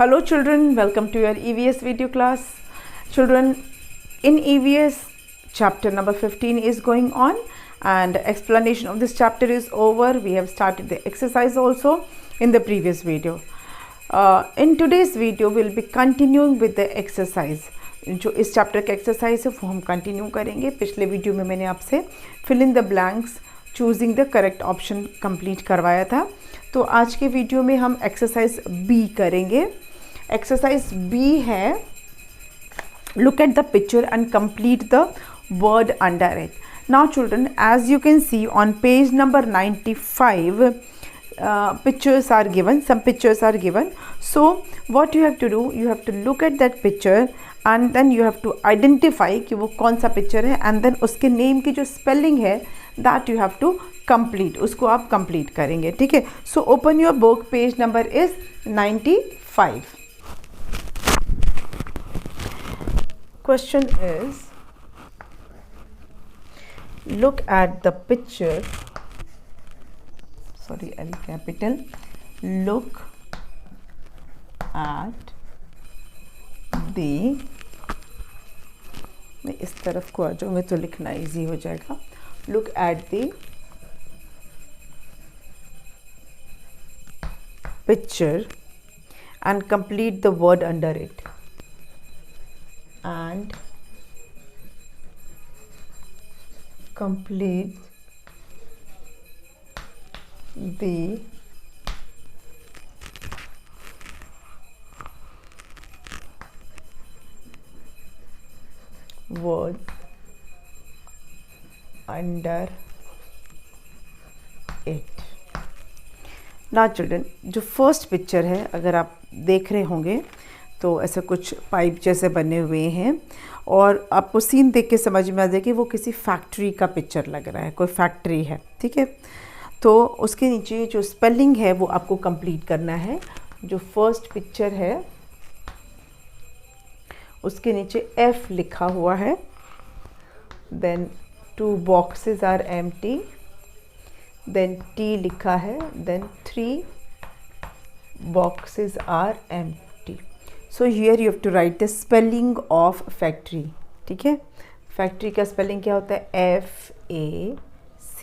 Hello children, welcome to your EVS video class. Children, in EVS chapter number 15 is going on and explanation of this chapter is over. We have started the exercise also in the previous video. In today's video we'll be continuing with the exercise. जो इस chapter का exercise है वो हम continue करेंगे. पिछले video में मैंने आपसे fill in the blanks choosing the correct option complete करवाया था. तो आज के वीडियो में हम एक्सरसाइज बी करेंगे. एक्सरसाइज बी है look at the picture and complete the word under it. Now children, as you can see on page number 95 pictures are given, some pictures are given. So what you have to do, you have to look at that picture and then you have to identify कि वो कौन सा picture है and then उसके name की जो spelling है that you have to complete, उसको आप कंप्लीट करेंगे. ठीक है. So open your book, page number is 95. Question is look at the picture, sorry L capital, look at the, मैं इस तरफ को आ जाऊँगी तो लिखना इजी हो जाएगा. look at the picture and complete the word under it and complete the word under it. ना चिल्ड्रन, जो फर्स्ट पिक्चर है अगर आप देख रहे होंगे तो ऐसा कुछ पाइप जैसे बने हुए हैं और आपको सीन देख के समझ में आ जाए कि वो किसी फैक्ट्री का पिक्चर लग रहा है, कोई फैक्ट्री है. ठीक है. तो उसके नीचे जो स्पेलिंग है वो आपको कंप्लीट करना है. जो फर्स्ट पिक्चर है उसके नीचे F लिखा हुआ है, then 2 boxes are empty, then T लिखा है, then 3 boxes are empty. So here you have to write the spelling of factory. ठीक है. फैक्ट्री का स्पेलिंग क्या होता है? FAC,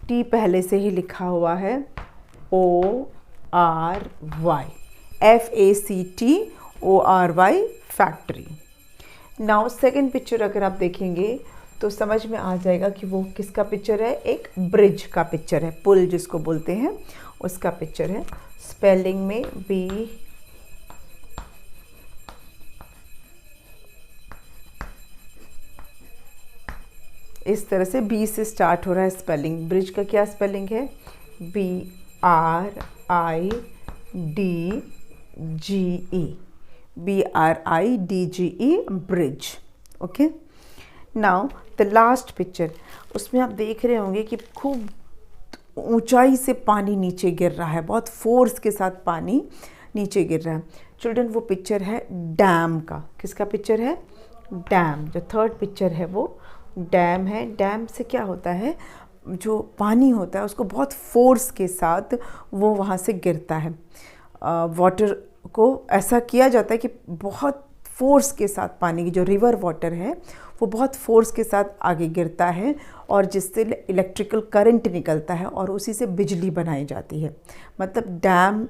T पहले से ही लिखा हुआ है, ORY, FACTORY, factory. Now second picture अगर आप देखेंगे तो समझ में आ जाएगा कि वो किसका पिक्चर है. एक ब्रिज का पिक्चर है, पुल जिसको बोलते हैं उसका पिक्चर है. स्पेलिंग में B इस तरह से B से स्टार्ट हो रहा है स्पेलिंग. ब्रिज का क्या स्पेलिंग है? BRIDGE, bridge. Okay. Now the last picture, उसमें आप देख रहे होंगे कि खूब ऊंचाई से पानी नीचे गिर रहा है, बहुत फोर्स के साथ पानी नीचे गिर रहा है. चिल्ड्रन, वो पिक्चर है डैम का. किसका पिक्चर है? डैम. जो थर्ड पिक्चर है वो डैम है. डैम से क्या होता है, जो पानी होता है उसको बहुत फोर्स के साथ वो वहाँ से गिरता है. वाटर को ऐसा किया जाता है कि बहुत फोर्स के साथ पानी की जो रिवर वाटर है वो बहुत फोर्स के साथ आगे गिरता है और जिससे इलेक्ट्रिकल करंट निकलता है और उसी से बिजली बनाई जाती है. मतलब डैम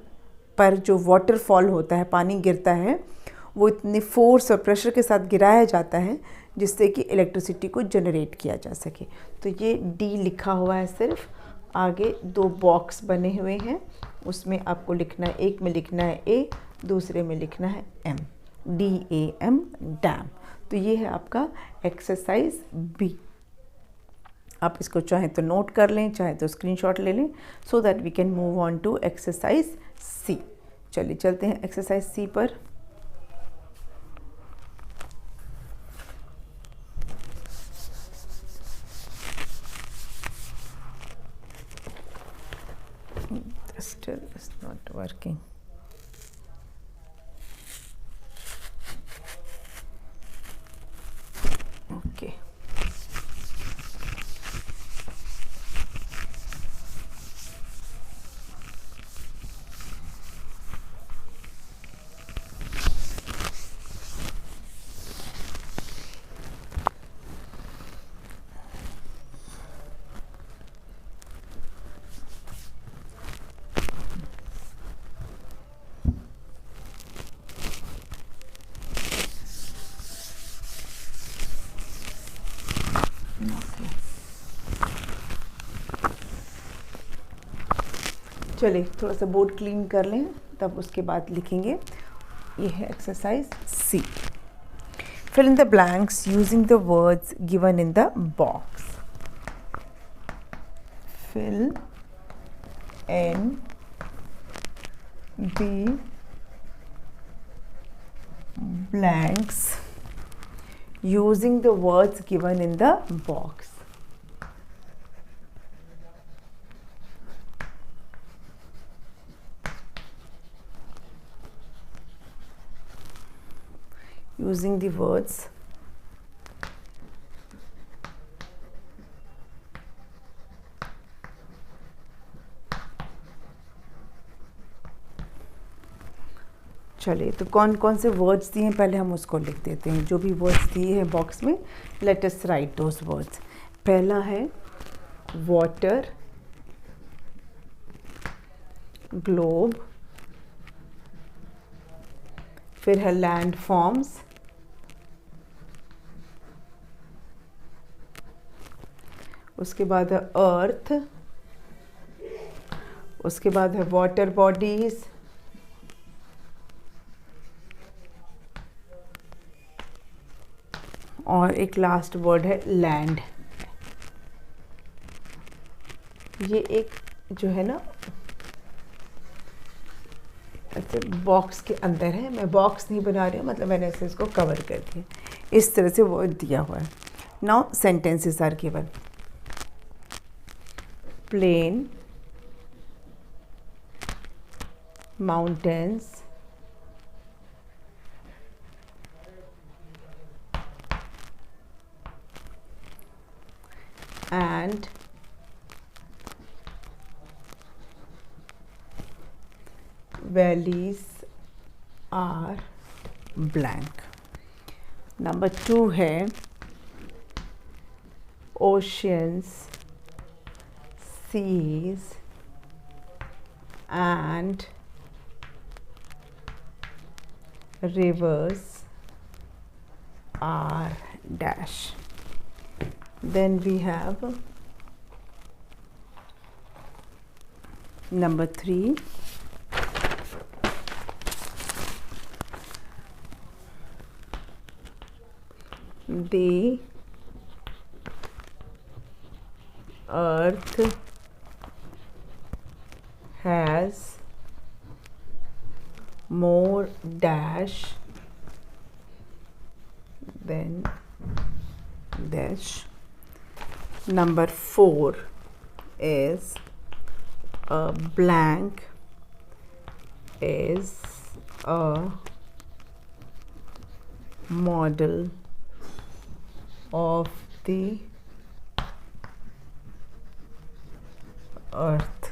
पर जो वाटरफॉल होता है, पानी गिरता है, वो इतनी फोर्स और प्रेशर के साथ गिराया जाता है जिससे कि इलेक्ट्रिसिटी को जनरेट किया जा सके. तो ये D लिखा हुआ है सिर्फ. आगे 2 बॉक्स बने हुए हैं, उसमें आपको लिखना है, एक में लिखना है A, दूसरे में लिखना है M, DAM, डैम. तो ये है आपका एक्सरसाइज B. आप इसको चाहे तो नोट कर लें, चाहे तो स्क्रीनशॉट ले लें, so that we can move on to exercise C. चलिए चलते हैं एक्सरसाइज C पर. Still is not working. Okay. चलिए थोड़ा सा बोर्ड क्लीन कर लें, तब उसके बाद लिखेंगे। ये है exercise C. Fill in the blanks using the words given in the box. Fill in the blanks using the words given in the box. Using the words चलिए, तो कौन कौन से वर्ड्स दिए हैं पहले हम उसको लिख देते हैं। जो भी वर्ड्स दिए हैं बॉक्स में, let us right those words. पहला है वाटर, ग्लोब, फिर है लैंड फॉर्म्स, उसके बाद है अर्थ, उसके बाद है वाटर बॉडीज, और एक लास्ट वर्ड है लैंड। ये एक जो है ना ऐसे बॉक्स के अंदर है, मैं बॉक्स नहीं बना रही हूँ, मतलब मैंने ऐसे इसको कवर कर दिया, इस तरह से वर्ड दिया हुआ है। Now sentences are given. Plain, mountains, and valleys are blank. Number 2 है oceans, seas and rivers are dash. Then we have number 3, the earth has more dash than dash. Number 4 is a blank is a model of the earth.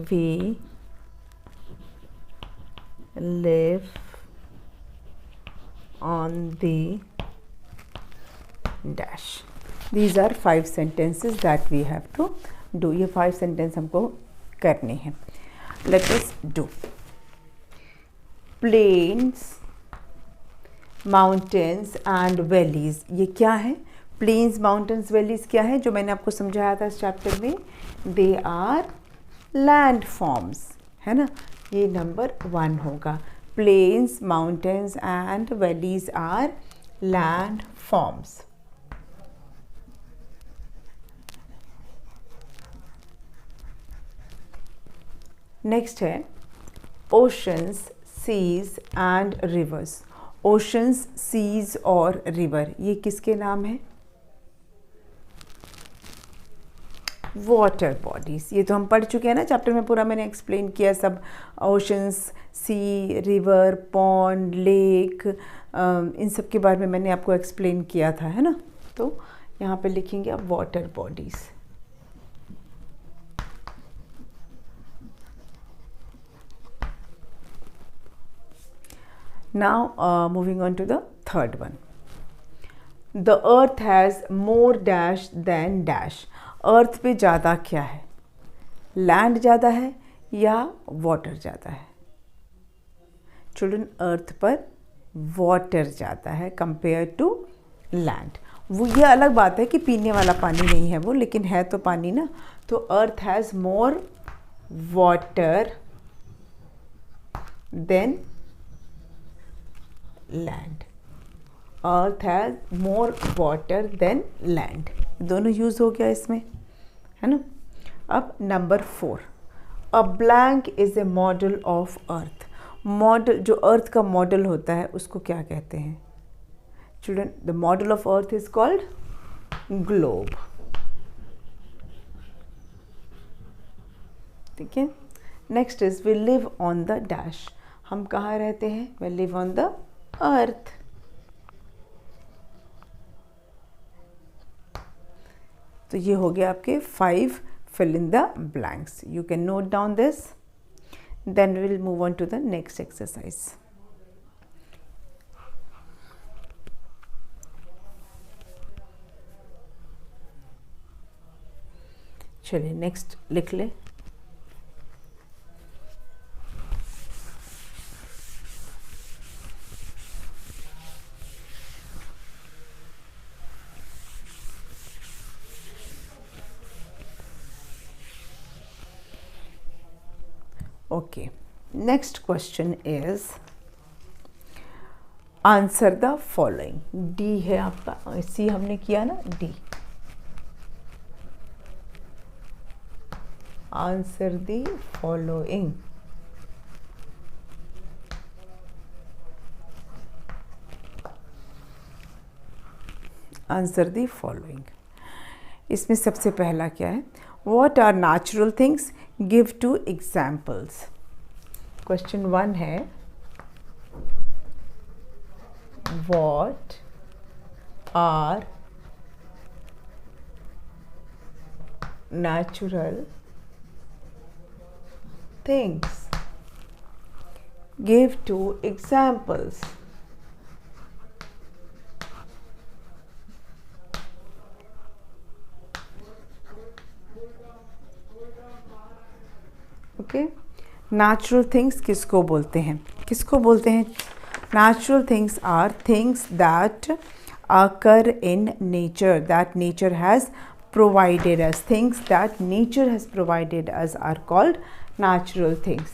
We live on the dash. These are 5 sentences that we have to do. ये 5 sentence हमको करने हैं। Let us do. Plains, mountains and valleys. ये क्या है? Plains, mountains, valleys क्या है? जो मैंने आपको समझाया था इस चैप्टर में, they are land forms, है ना? ये नंबर 1 होगा। Plains, mountains and valleys are land forms. Next है oceans, seas and rivers. Oceans, seas और river, ये किसके नाम है? Water bodies. ये तो हम पढ़ चुके हैं ना चैप्टर में, पूरा मैंने एक्सप्लेन किया सब। ओशंस, सी, रिवर, पॉन्ड, लेक, इन सब के बारे में मैंने आपको एक्सप्लेन किया था, है ना। तो यहाँ पे लिखेंगे आप water bodies. Now moving on to the third one. The earth has more dash than dash. Earth पे ज़्यादा क्या है? लैंड ज़्यादा है या वाटर ज़्यादा है? चिल्ड्रन, अर्थ पर वाटर ज़्यादा है कंपेयर टू लैंड। वो ये अलग बात है कि पीने वाला पानी नहीं है वो, लेकिन है तो पानी ना। तो earth has more water than land. Earth has more water than land, दोनों यूज़ हो गया इसमें, है ना। अब number 4, a blank is a model of earth. Model, जो अर्थ का मॉडल होता है उसको क्या कहते हैं children? The model of earth is called globe. ठीक है। Next is we live on the dash. हम कहाँ रहते हैं? We live on the earth. तो ये हो गया आपके 5 fill in the blanks. You can note down this. Then we will move on to the next exercise. चलिए नेक्स्ट लिख ले। Okay, next question is answer the following. D है आपका, C हमने किया ना, D। Answer the following. Answer the following. इसमें सबसे पहला क्या है? What are natural things? Give 2 examples. Question 1 है What are natural things? Give 2 examples. Okay, natural things किसको बोलते हैं? किसको बोलते हैं? Natural things are things that occur in nature, that nature has provided us. Things that nature has provided us are called natural things.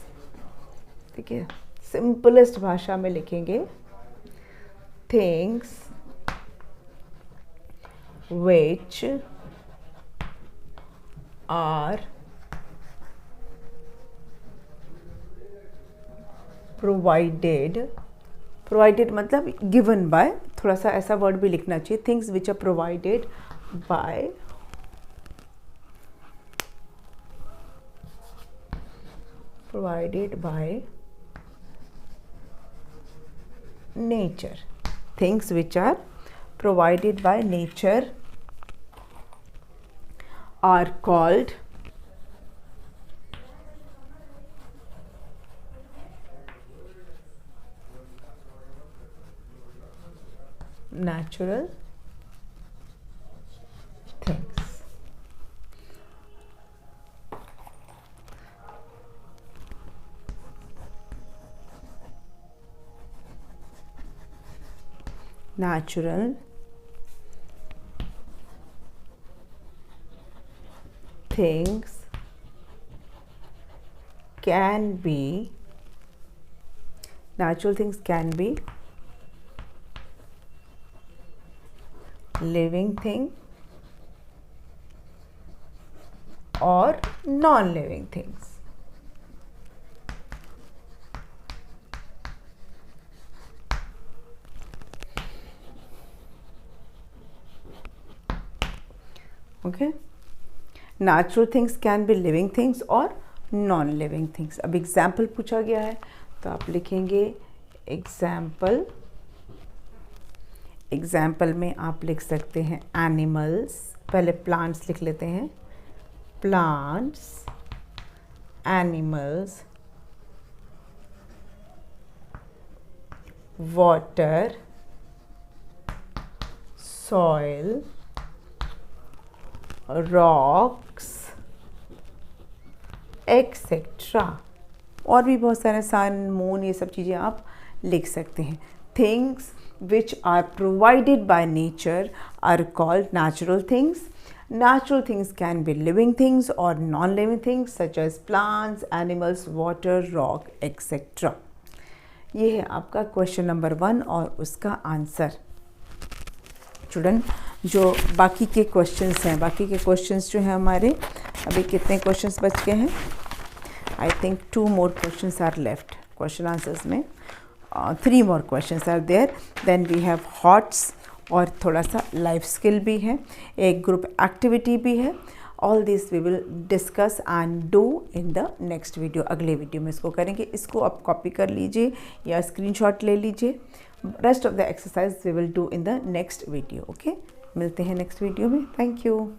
ठीक है, simplest भाषा में लिखेंगे things which are provided मतलब given by, थोड़ा सा ऐसा वर्ड भी लिखना चाहिए, things which are provided by nature. Things which are provided by nature are called natural things. Natural things can be living thing or non-living things. Okay, natural things can be living things or non-living things. अब example पूछा गया है तो आप लिखेंगे example. Example में आप लिख सकते हैं एनिमल्स, पहले प्लांट्स लिख लेते हैं, plants, animals, water, soil, rocks, etcetera. और भी बहुत सारे सन, मून, ये सब चीज़ें आप लिख सकते हैं। Things which are provided by nature are called natural things. Natural things can be living things or non-living things such as plants, animals, water, rock, etc. ये है आपका क्वेश्चन नंबर 1 और उसका आंसर। स्टूडेंट, जो बाकी के क्वेश्चंस हैं, बाकी के क्वेश्चंस जो हैं हमारे, अभी कितने क्वेश्चंस बच गए हैं? I think 2 more questions are left. Question answers में 3 more questions are there. Then we have HOTS और थोड़ा सा लाइफ स्किल भी है, एक ग्रुप एक्टिविटी भी है। All this we will discuss and do in the next video. अगले वीडियो में इसको करेंगे। इसको आप कॉपी कर लीजिए या स्क्रीनशॉट ले लीजिए। Rest of the exercise we will do in the next video. Okay, मिलते हैं नेक्स्ट वीडियो में। Thank you.